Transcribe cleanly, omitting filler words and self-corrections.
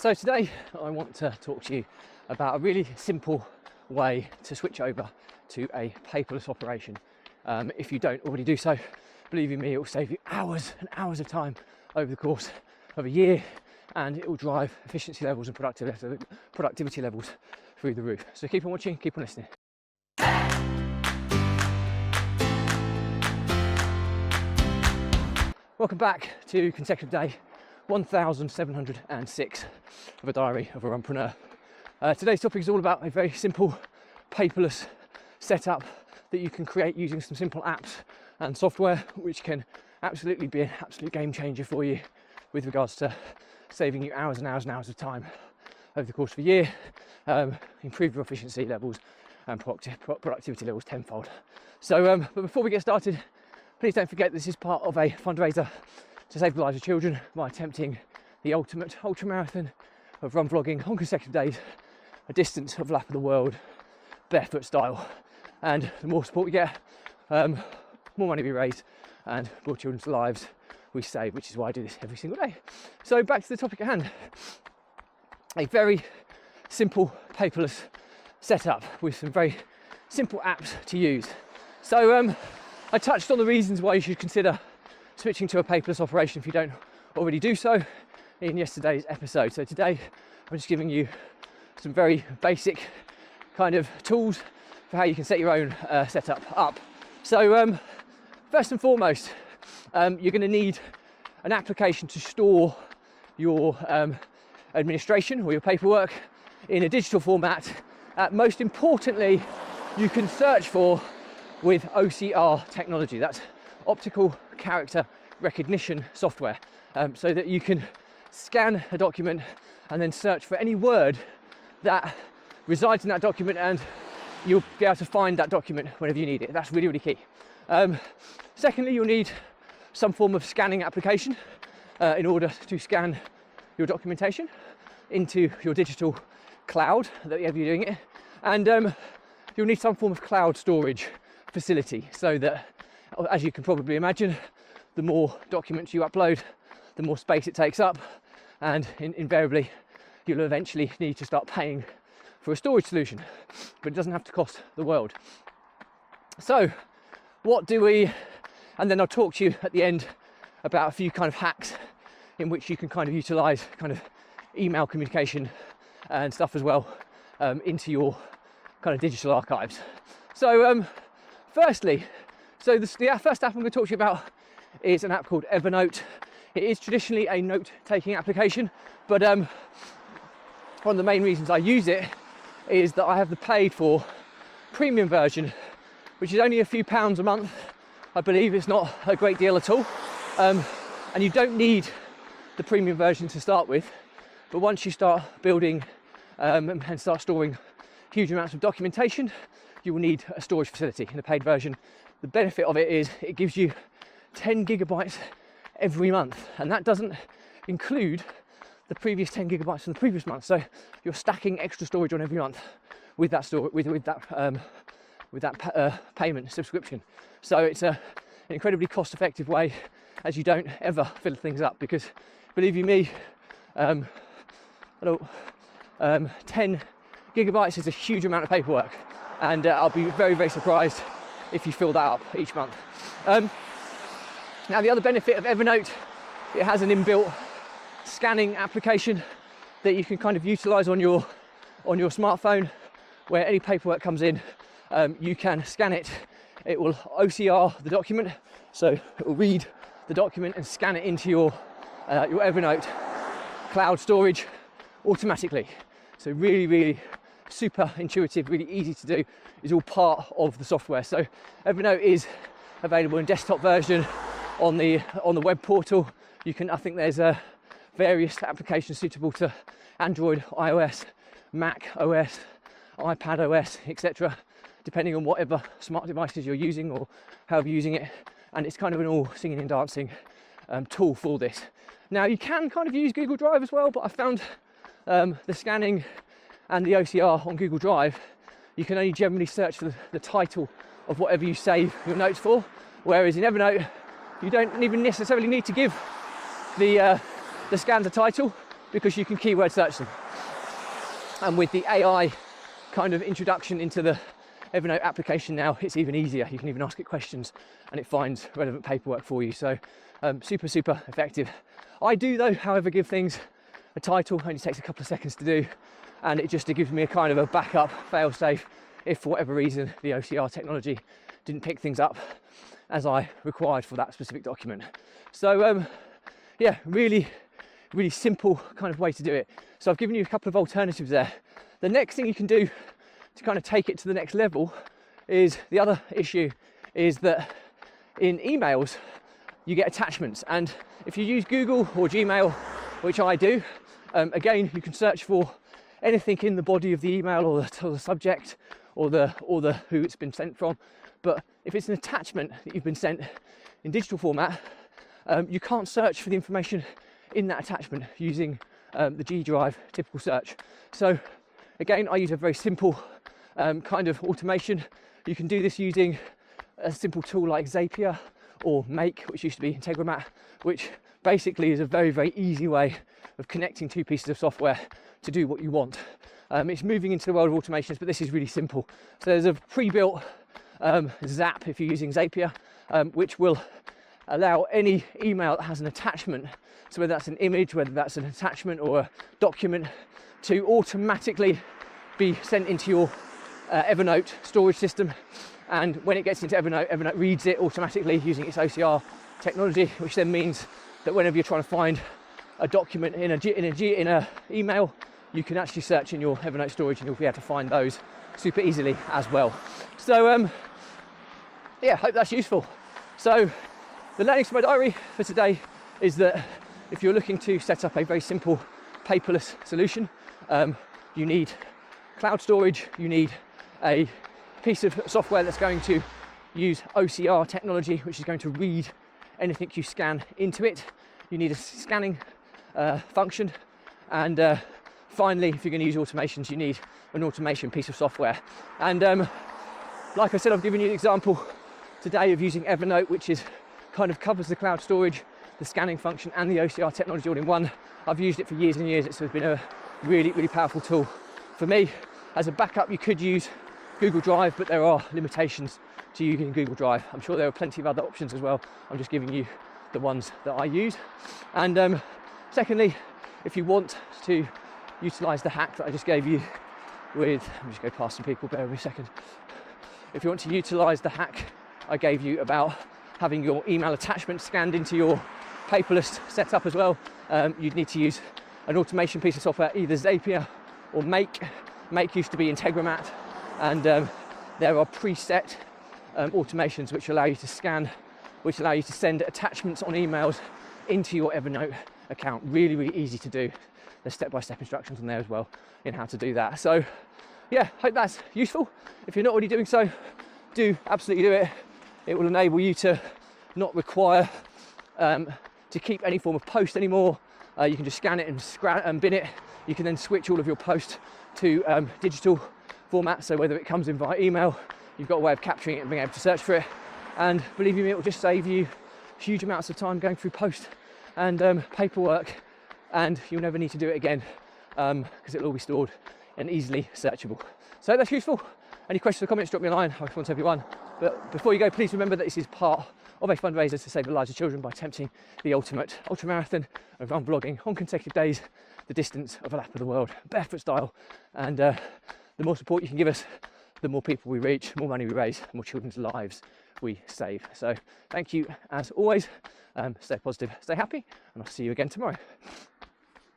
So today I want to talk to you about a really simple way to switch over to a paperless operation. If you don't already do so, believe you me, it will save you hours and hours of time over the course of a year, and it will drive efficiency levels and productivity levels through the roof. So keep on watching, keep on listening. Welcome back to consecutive day 1706 of a diary of a runpreneur. Today's topic is all about a very simple paperless setup that you can create using some simple apps and software, which can absolutely be an absolute game changer for you with regards to saving you hours and hours and hours of time over the course of a year, improve your efficiency levels and productivity levels tenfold. So but before we get started, please don't forget this is part of a fundraiser to save the lives of children by attempting the ultimate ultra marathon of run vlogging on consecutive days, a distance of lap of the world, barefoot style. And the more support we get, more money we raise and more children's lives we save, which is why I do this every single day. So back to the topic at hand. A very simple paperless setup with some very simple apps to use. So I touched on the reasons why you should consider switching to a paperless operation if you don't already do so in yesterday's episode. So today I'm just giving you some very basic kind of tools for how you can set your own setup up. So first and foremost, you're going to need an application to store your administration or your paperwork in a digital format. Most importantly, you can search for with OCR technology. That's optical character recognition software, so that you can scan a document and then search for any word that resides in that document, and you'll be able to find that document whenever you need it. That's really, really key. Secondly, you'll need some form of scanning application in order to scan your documentation into your digital cloud, wherever you're doing it. And you'll need some form of cloud storage facility, so that, as you can probably imagine, the more documents you upload, the more space it takes up, and invariably you'll eventually need to start paying for a storage solution, but it doesn't have to cost the world. So what do we, and then I'll talk to you at the end about a few kind of hacks in which you can kind of utilize kind of email communication and stuff as well into your kind of digital archives. So firstly, so the first app I'm going to talk to you about is an app called Evernote. It is traditionally a note-taking application, but one of the main reasons I use it is that I have the paid for premium version, which is only a few pounds a month. I believe it's not a great deal at all. And you don't need the premium version to start with, but once you start building and start storing huge amounts of documentation, you will need a storage facility in the paid version. The benefit of it is it gives you 10 gigabytes every month, and that doesn't include the previous 10 gigabytes from the previous month. So you're stacking extra storage on every month with that payment subscription. So it's an incredibly cost-effective way, as you don't ever fill things up, because believe you me, 10 gigabytes is a huge amount of paperwork, and I'll be very, very surprised if you fill that up each month. Now, the other benefit of Evernote, it has an inbuilt scanning application that you can kind of utilize on your smartphone, where any paperwork comes in, you can scan it. It will OCR the document, so it will read the document and scan it into your Evernote cloud storage automatically. So really, really super intuitive, really easy to do. Is all part of the software. So Evernote is available in desktop version on the web portal. You can, I think there's various applications suitable to Android, iOS, Mac OS, iPad OS, etc., depending on whatever smart devices you're using or however you're using it. And it's kind of an all singing and dancing tool for this. Now, you can kind of use Google Drive as well, but I found the scanning and the OCR on Google Drive, you can only generally search for the title of whatever you save your notes for, whereas in Evernote you don't even necessarily need to give the scan the title. because you can keyword search them. And with the AI kind of introduction into the Evernote application now, it's even easier. You can even ask it questions and it finds relevant paperwork for you. So super, super effective. I do though, however, give things a title. It only takes a couple of seconds to do. And it just gives me a kind of a backup fail safe if for whatever reason the OCR technology didn't pick things up as I required for that specific document. So yeah, really, really simple kind of way to do it. So I've given you a couple of alternatives there. The next thing you can do to kind of take it to the next level is, the other issue is that in emails you get attachments, and if you use Google or Gmail, which I do, again, you can search for anything in the body of the email or the subject or the who it's been sent from. But if it's an attachment that you've been sent in digital format, you can't search for the information in that attachment using the G Drive typical search. So again, I use a very simple kind of automation. You can do this using a simple tool like Zapier or Make, which used to be Integromat, which basically is a very, very easy way of connecting two pieces of software to do what you want. It's moving into the world of automations, but this is really simple. So there's a pre-built Zap, if you're using Zapier, which will allow any email that has an attachment, so whether that's an image, whether that's an attachment or a document, to automatically be sent into your Evernote storage system. And when it gets into Evernote, Evernote reads it automatically using its OCR technology, which then means that whenever you're trying to find a document in a email, you can actually search in your Evernote storage and you'll be able to find those super easily as well. So yeah, hope that's useful. So the learnings for my diary for today is that if you're looking to set up a very simple paperless solution, you need cloud storage, you need a piece of software that's going to use OCR technology, which is going to read anything you scan into it. You need a scanning function, and finally, if you're going to use automations, you need an automation piece of software. And like I said, I've given you an example today of using Evernote, which is kind of covers the cloud storage, the scanning function, and the OCR technology all in one. I've used it for years and years. It's been a really, really powerful tool for me. As a backup, you could use Google Drive, but there are limitations to using Google Drive. I'm sure there are plenty of other options as well. I'm just giving you the ones that I use. And secondly, if you want to utilize the hack that I just gave you with, let me just go past some people, bear with me a second. If you want to utilize the hack I gave you about having your email attachment scanned into your paperless setup as well, you'd need to use an automation piece of software, either Zapier or Make. Make used to be Integromat, and there are preset automations which allow you to scan, which allow you to send attachments on emails into your Evernote account. Really, really easy to do. There's step-by-step instructions on there as well in how to do that. So yeah, hope that's useful. If you're not already doing so, do absolutely do it. It will enable you to not require to keep any form of post anymore. You can just scan it and bin it. You can then switch all of your post to digital format. So whether it comes in via email, you've got a way of capturing it and being able to search for it. And believe me, it will just save you huge amounts of time going through post and paperwork, and you'll never need to do it again because it'll all be stored and easily searchable. So that's useful. Any questions or comments, drop me a line. I respond to everyone. But before you go, please remember that this is part of a fundraiser to save the lives of children by attempting the ultimate ultramarathon of run vlogging on consecutive days, the distance of a lap of the world, barefoot style. And the more support you can give us, the more people we reach, the more money we raise, the more children's lives we save. So thank you as always. Stay positive, stay happy, and I'll see you again tomorrow.